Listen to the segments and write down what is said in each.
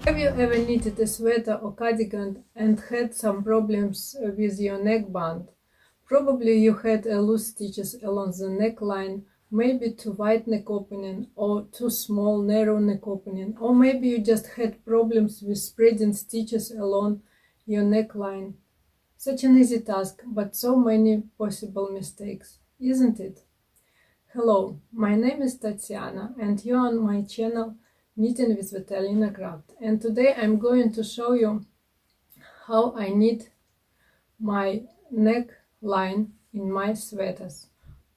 Have you ever knitted a sweater or cardigan and had some problems with your neckband? Probably you had loose stitches along the neckline, maybe too wide neck opening or too small narrow neck opening, or maybe you just had problems with spreading stitches along your neckline. Such an easy task, but so many possible mistakes, isn't it? Hello, my name is Tatiana and you're on my channel Knitting with Vitalina Craft, and today I'm going to show you how I knit my neckline in my sweaters.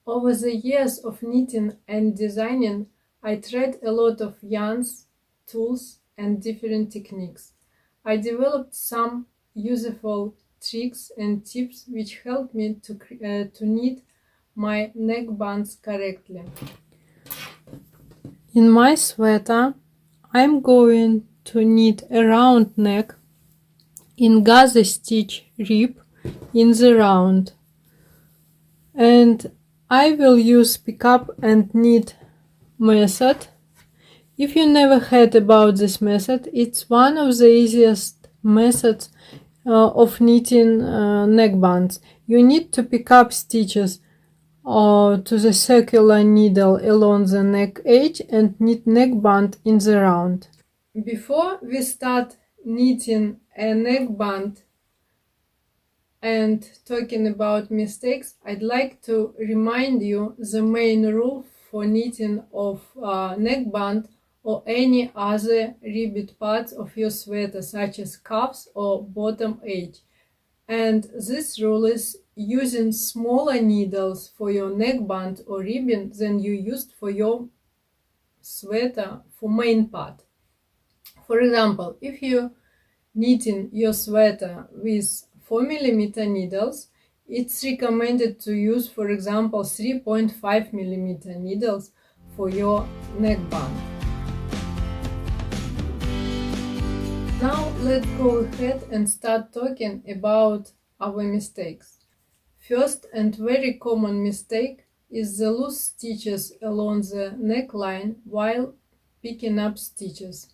Over the years of knitting and designing, I tried a lot of yarns, tools and different techniques. I developed some useful tricks and tips which helped me to knit my neckbands correctly. In my sweater, I'm going to knit a round neck in gather stitch rib in the round, and I will use pick up and knit method. If you never heard about this method, it's one of the easiest methods of knitting neckbands. You need to pick up stitches to the circular needle along the neck edge and knit neckband in the round. Before we start knitting a neckband and talking about mistakes, I'd like to remind you the main rule for knitting of neckband or any other ribbed parts of your sweater, such as cuffs or bottom edge. And this rule is using smaller needles for your neckband or ribbing than you used for your sweater for main part. For example, if you're knitting your sweater with 4mm needles, it's recommended to use, for example, 3.5mm needles for your neckband. Now let's go ahead and start talking about our mistakes. First and very common mistake is the loose stitches along the neckline while picking up stitches.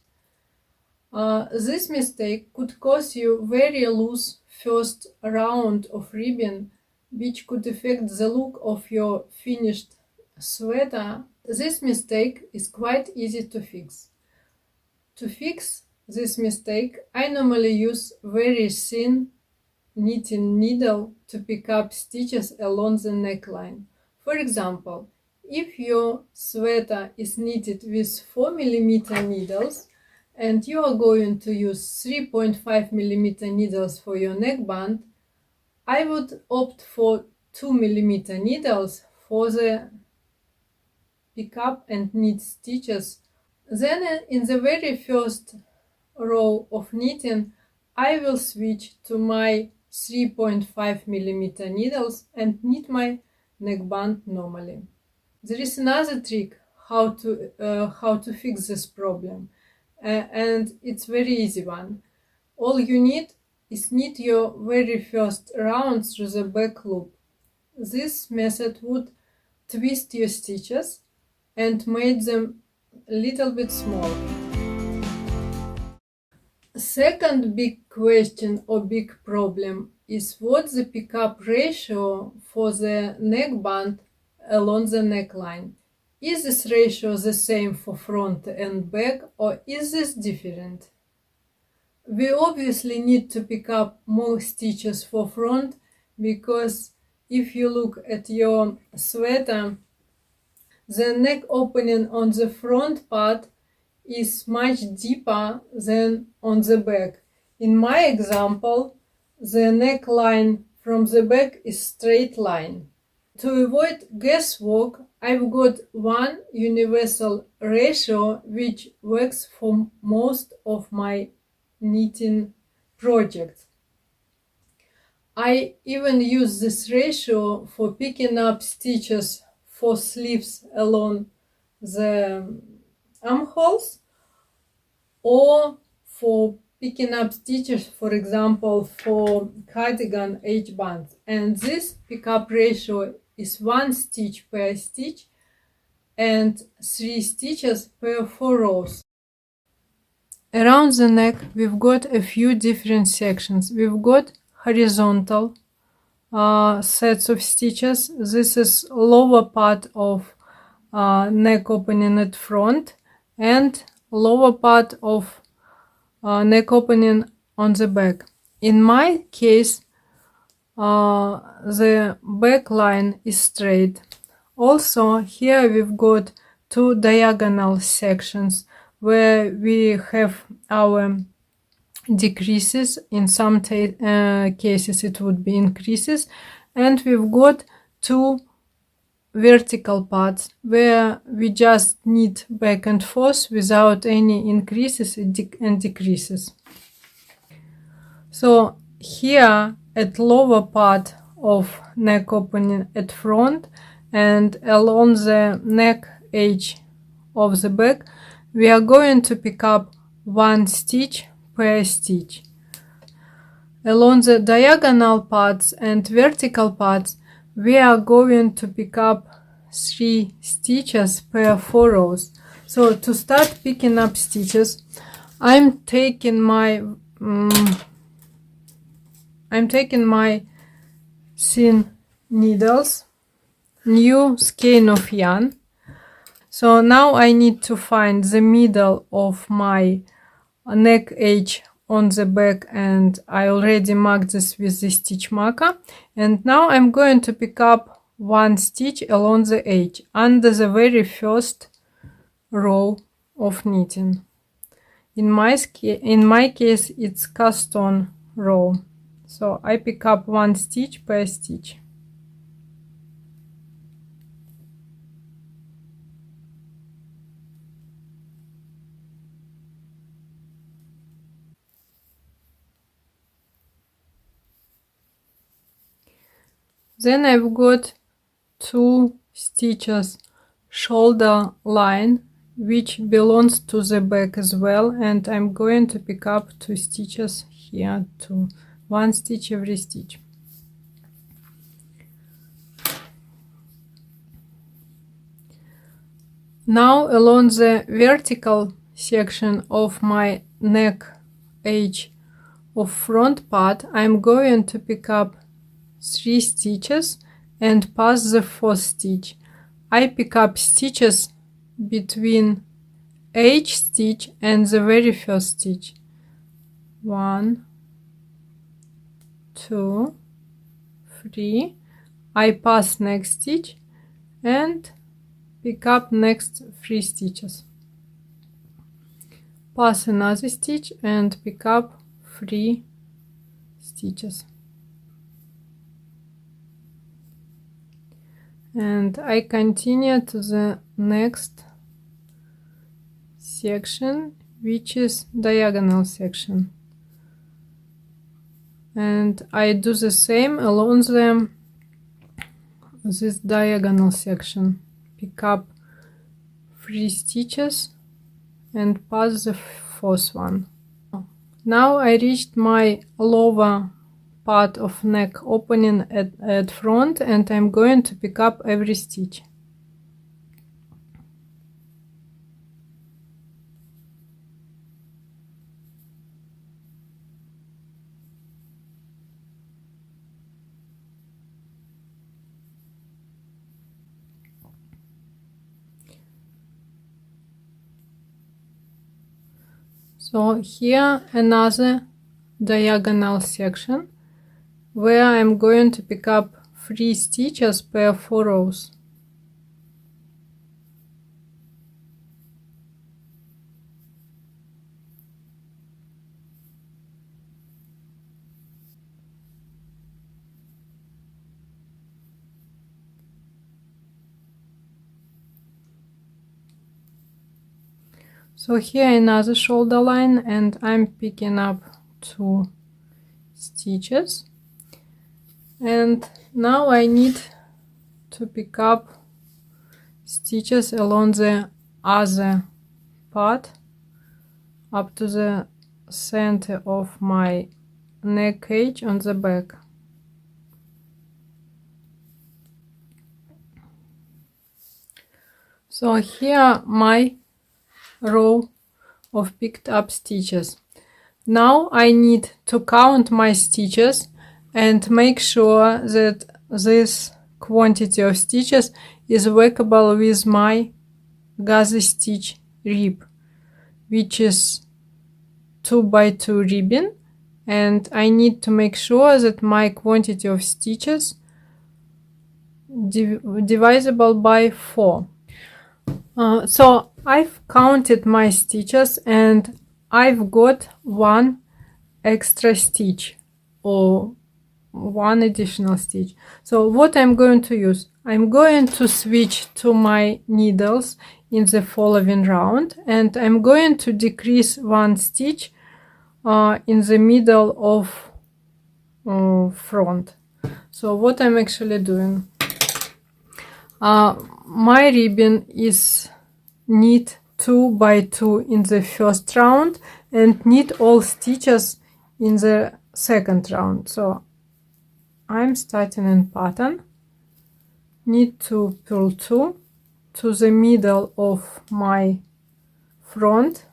This mistake could cause you very loose first round of ribbing, which could affect the look of your finished sweater. This mistake is quite easy to fix. To fix this mistake, I normally use very thin knitting needle to pick up stitches along the neckline. For example, if your sweater is knitted with 4mm needles and you are going to use 3.5mm needles for your neckband, I would opt for 2mm needles for the pick up and knit stitches. Then in the very first row of knitting, I will switch to my 3.5mm needles and knit my neckband normally. There is another trick how to fix this problem, and it's very easy one. All you need is knit your very first round through the back loop. This method would twist your stitches and make them a little bit smaller. Second big question or big problem is what's the pickup ratio for the neckband along the neckline. Is this ratio the same for front and back, or is this different? We obviously need to pick up more stitches for front, because if you look at your sweater, the neck opening on the front part is much deeper than on the back. In my example, the neckline from the back is straight line. To avoid guesswork, I've got one universal ratio which works for most of my knitting projects. I even use this ratio for picking up stitches for sleeves along the armholes, or for picking up stitches, for example, for cardigan edge bands. And this pickup ratio is 1 stitch per stitch and 3 stitches per 4 rows. Around the neck we've got a few different sections. We've got horizontal sets of stitches. This is lower part of neck opening at front and lower part of neck opening on the back. In my case, the back line is straight. Also, here we've got two diagonal sections where we have our decreases. In some cases it would be increases, and we've got two vertical parts where we just knit back and forth without any increases and decreases. So here at lower part of neck opening at front and along the neck edge of the back, we are going to pick up one stitch per stitch. Along the diagonal parts and vertical parts, we are going to pick up 3 stitches per 4 rows. So to start picking up stitches, I'm taking my thin needles, new skein of yarn. So now I need to find the middle of my neck edge on the back, and I already marked this with the stitch marker. And now I'm going to pick up one stitch along the edge under the very first row of knitting. In my case it's cast on row. So I pick up one stitch per stitch. Then I've got 2 stitches shoulder line which belongs to the back as well, and I'm going to pick up 2 stitches here too, 1 stitch every stitch. Now along the vertical section of my neck edge of front part, I'm going to pick up 3 stitches and pass the 4th stitch. I pick up stitches between edge stitch and the very first stitch. 1, 2, 3. I pass next stitch and pick up next 3 stitches. Pass another stitch and pick up 3 stitches. And I continue to the next section, which is diagonal section, and I do the same along this diagonal section. Pick up 3 stitches and pass the 4th one. Now I reached my lower part of neck opening at front, and I'm going to pick up every stitch. So here another diagonal section where I'm going to pick up 3 stitches per 4 rows. So here another shoulder line, and I'm picking up 2 stitches, and now I need to pick up stitches along the other part up to the center of my neck edge on the back. So here my row of picked up stitches. Now I need to count my stitches and make sure that this quantity of stitches is workable with my gazer stitch rib, which is 2 by 2 ribbon, and I need to make sure that my quantity of stitches divisible by 4. So I've counted my stitches and I've got 1 extra stitch or 1 additional stitch. So what I'm going to use? I'm going to switch to my needles in the following round, and I'm going to decrease 1 stitch in the middle of front. So what I'm actually doing? My ribbon is knit 2 by 2 in the first round and knit all stitches in the second round. So I'm starting in pattern, knit 2, purl 2 to the middle of my front.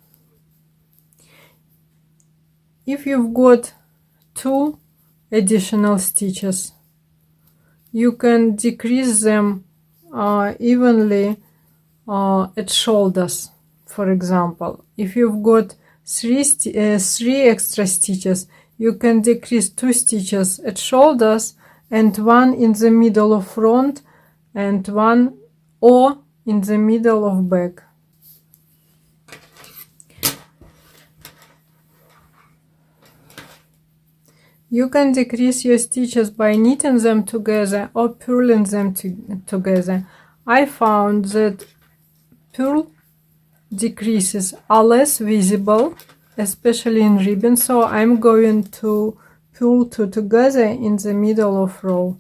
If you've got 2 additional stitches, you can decrease them evenly at shoulders. For example, if you've got 3 extra stitches, you can decrease 2 stitches at shoulders and 1 in the middle of front and 1 or in the middle of back. You can decrease your stitches by knitting them together or purling them together. I found that purl decreases are less visible, especially in ribbon, so I'm going to purl 2 together in the middle of row.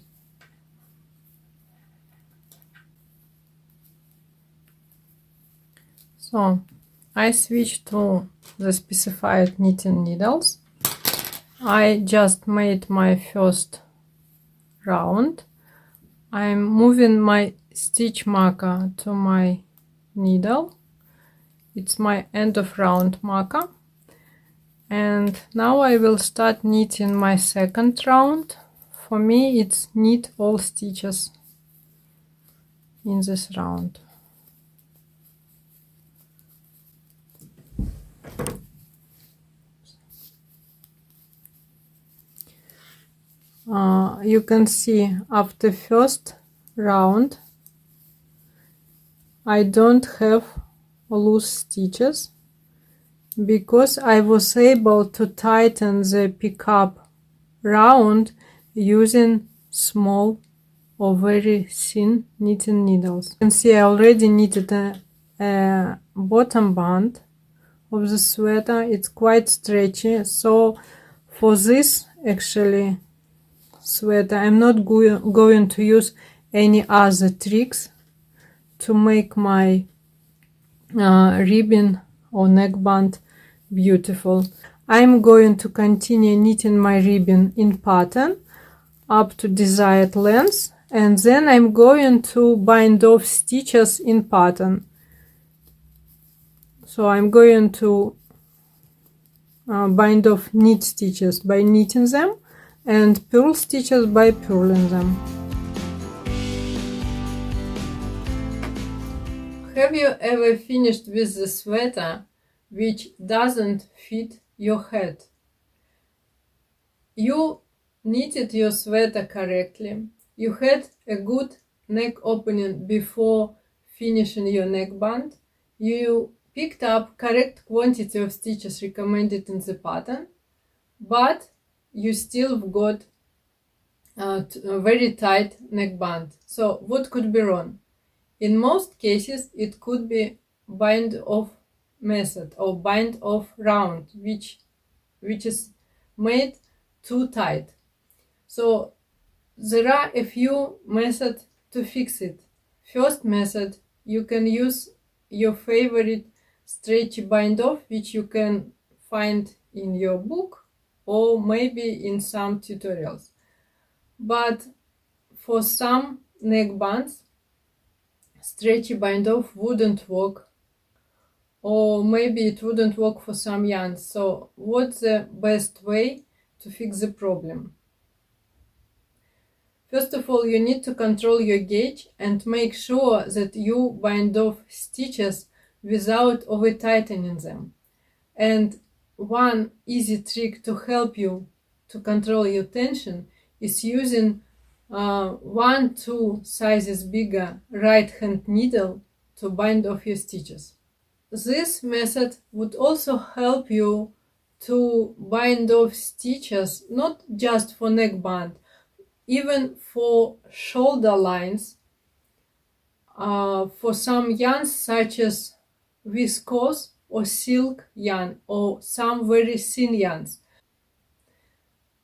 So I switch to the specified knitting needles. I just made my first round. I'm moving my stitch marker to my needle. It's my end of round marker. And now I will start knitting my second round. For me, it's knit all stitches in this round. You can see after first round I don't have loose stitches because I was able to tighten the pickup round using small or very thin knitting needles. You can see I already knitted a bottom band of the sweater. It's quite stretchy, so for this actually sweater I'm not going to use any other tricks to make my ribbon or neckband beautiful. I'm going to continue knitting my ribbon in pattern up to desired length, and then I'm going to bind off stitches in pattern. So I'm going to bind off knit stitches by knitting them and purl stitches by purling them. Have you ever finished with the sweater which doesn't fit your head? You knitted your sweater correctly. You had a good neck opening before finishing your neckband. You picked up correct quantity of stitches recommended in the pattern, but you still got a very tight neckband. So what could be wrong? In most cases, it could be bind off method or bind off round, which is made too tight. So there are a few methods to fix it. First method, you can use your favorite stretchy bind off, which you can find in your book or maybe in some tutorials. But for some neckbands, stretchy bind off wouldn't work or maybe it wouldn't work for some yarns. So what's the best way to fix the problem? First of all, you need to control your gauge and make sure that you bind off stitches without over tightening them. And one easy trick to help you to control your tension is using 1-2 sizes bigger right hand needle to bind off your stitches. This method would also help you to bind off stitches not just for neckband, even for shoulder lines, for some yarns such as viscose or silk yarn or some very thin yarns.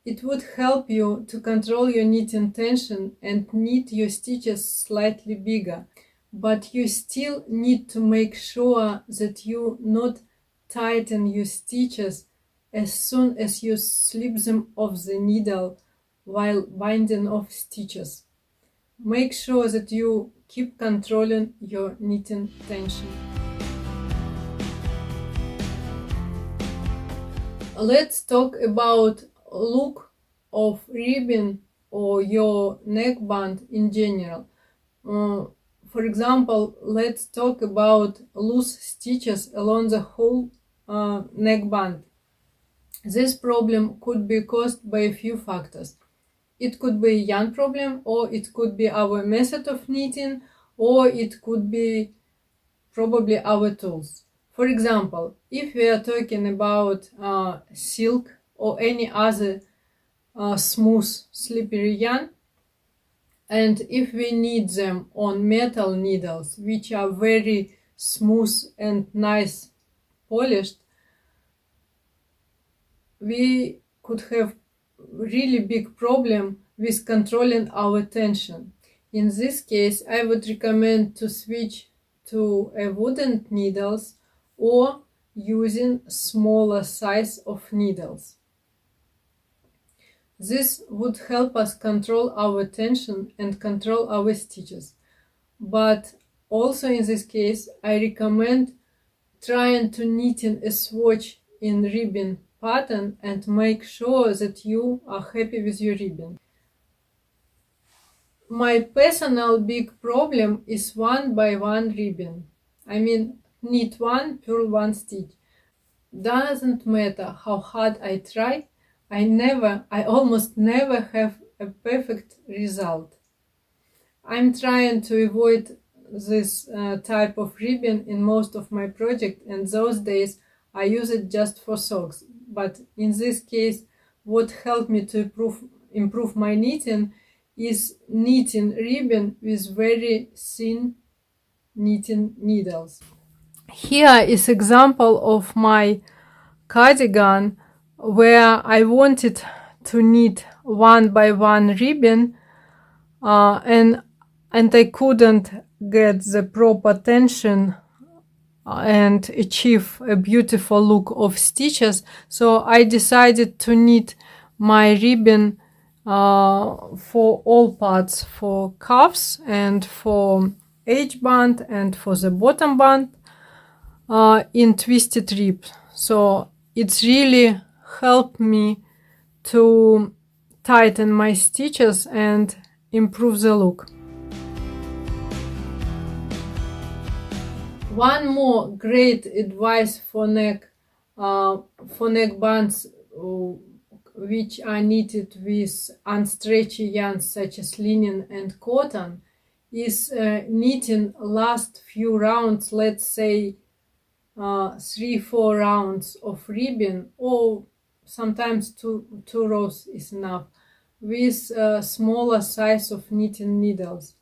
It would help you to control your knitting tension and knit your stitches slightly bigger, but you still need to make sure that you not tighten your stitches as soon as you slip them off the needle while binding off stitches. Make sure that you keep controlling your knitting tension. Let's talk about look of ribbon or your neckband in general. For example, let's talk about loose stitches along the whole neckband. This problem could be caused by a few factors. It could be a yarn problem, or it could be our method of knitting, or it could be probably our tools. For example, if we are talking about silk or any other smooth, slippery yarn, and if we knit them on metal needles, which are very smooth and nice polished, we could have really big problem with controlling our tension. In this case, I would recommend to switch to a wooden needles or using smaller size of needles. This would help us control our tension and control our stitches. But also in this case, I recommend trying to knitting a swatch in ribbon pattern and make sure that you are happy with your ribbon. My personal big problem is 1x1 ribbon. I mean, knit one, purl one stitch. Doesn't matter how hard I try, I almost never have a perfect result. I'm trying to avoid this type of ribbon in most of my projects, and those days I use it just for socks. But in this case, what helped me to improve my knitting is knitting ribbon with very thin knitting needles. Here is example of my cardigan where I wanted to knit 1x1 ribbon and I couldn't get the proper tension and achieve a beautiful look of stitches, so I decided to knit my ribbon for all parts, for cuffs and for edge band and for the bottom band in twisted rib. So it's really helped me to tighten my stitches and improve the look. One more great advice for neckbands which are knitted with unstretchy yarns such as linen and cotton is knitting last few rounds, let's say 3-4 rounds of ribbon, or sometimes two rows is enough, with a smaller size of knitting needles.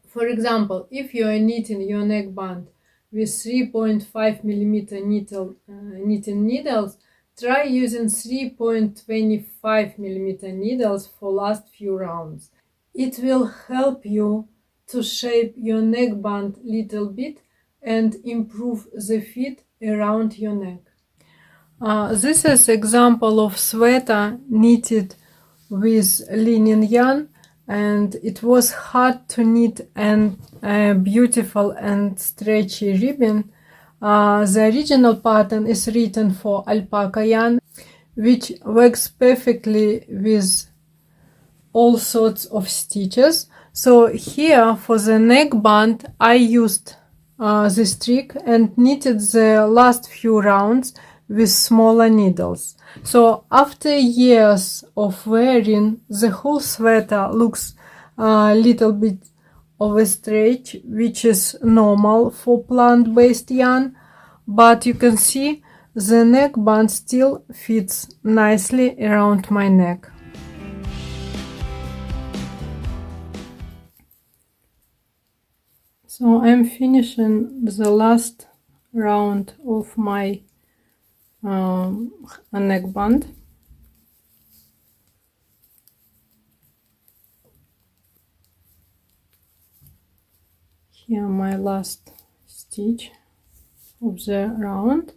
For example, if you are knitting your neckband with 3.5 millimeter knitting needles, try using 3.25 millimeter needles for last few rounds. It will help you to shape your neckband little bit and improve the fit around your neck. This is example of sweater knitted with linen yarn, and it was hard to knit and beautiful and stretchy ribbon The original pattern is written for alpaca yarn, which works perfectly with all sorts of stitches. So here for the neckband I used this trick and knitted the last few rounds with smaller needles. So after years of wearing, the whole sweater looks a little bit of a stretch, which is normal for plant-based yarn, but you can see the neckband still fits nicely around my neck. So I'm finishing the last round of my neckband. Here my last stitch of the round,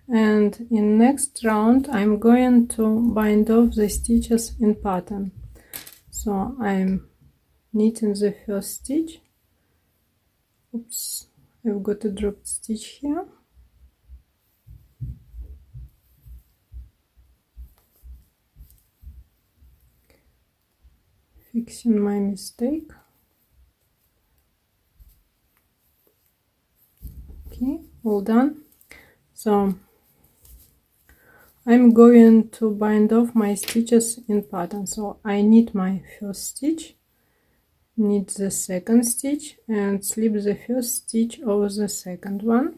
and in next round I'm going to bind off the stitches in pattern. So I'm knitting the first stitch. Oops, I've got a dropped stitch here. Fixing my mistake. Okay, all done. So I'm going to bind off my stitches in pattern. So I knit my first stitch, knit the second stitch, and slip the first stitch over the second one.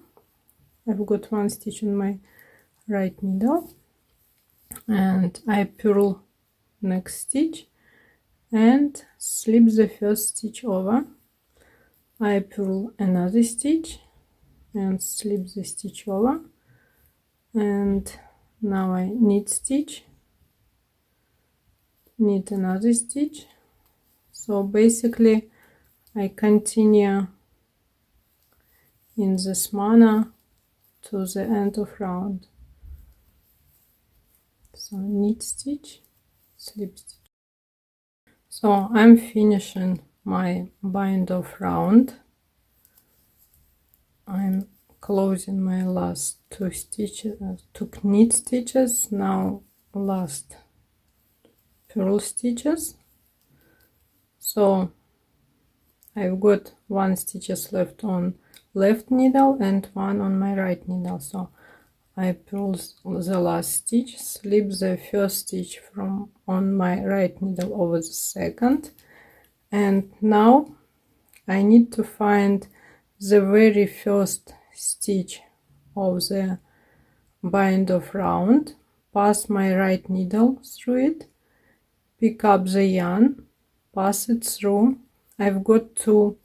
I've got one stitch on my right needle, and I purl next stitch and slip the first stitch over. I purl another stitch and slip the stitch over, and now I knit stitch, knit another stitch. So basically I continue in this manner to the end of round. So knit stitch, slip stitch. So I'm finishing my bind off round. I'm closing my last two stitches, two knit stitches, now last purl stitches. So I've got one stitches left on left needle and one on my right needle. So I purl the last stitch, slip the first stitch from on my right needle over the second, and now I need to find the very first stitch of the bind off round, pass my right needle through it, pick up the yarn, pass it through. I've got two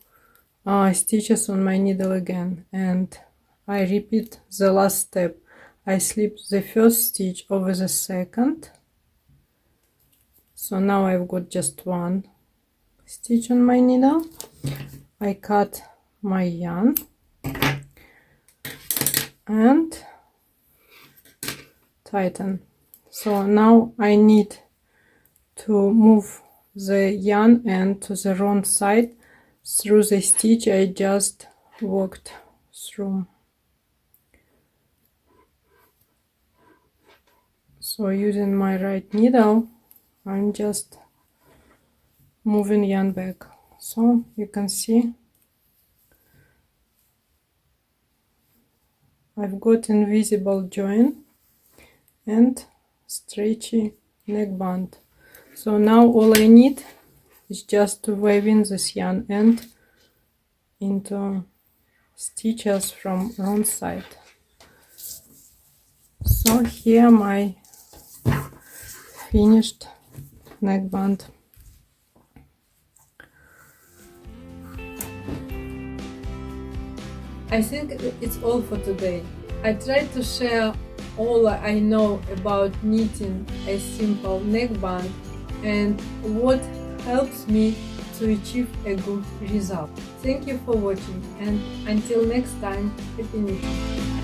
stitches on my needle again, and I repeat the last step. I slip the first stitch over the second. So now I've got just one stitch on my needle. I cut my yarn and tighten. So now I need to move the yarn end to the wrong side through the stitch I just worked through. So using my right needle, I'm just moving yarn back. So you can see I've got invisible join and stretchy neckband. So now all I need is just to weave in this yarn end into stitches from wrong side. So here my finished neckband. I think it's all for today. I tried to share all I know about knitting a simple neckband and what helps me to achieve a good result. Thank you for watching, and until next time, happy knitting!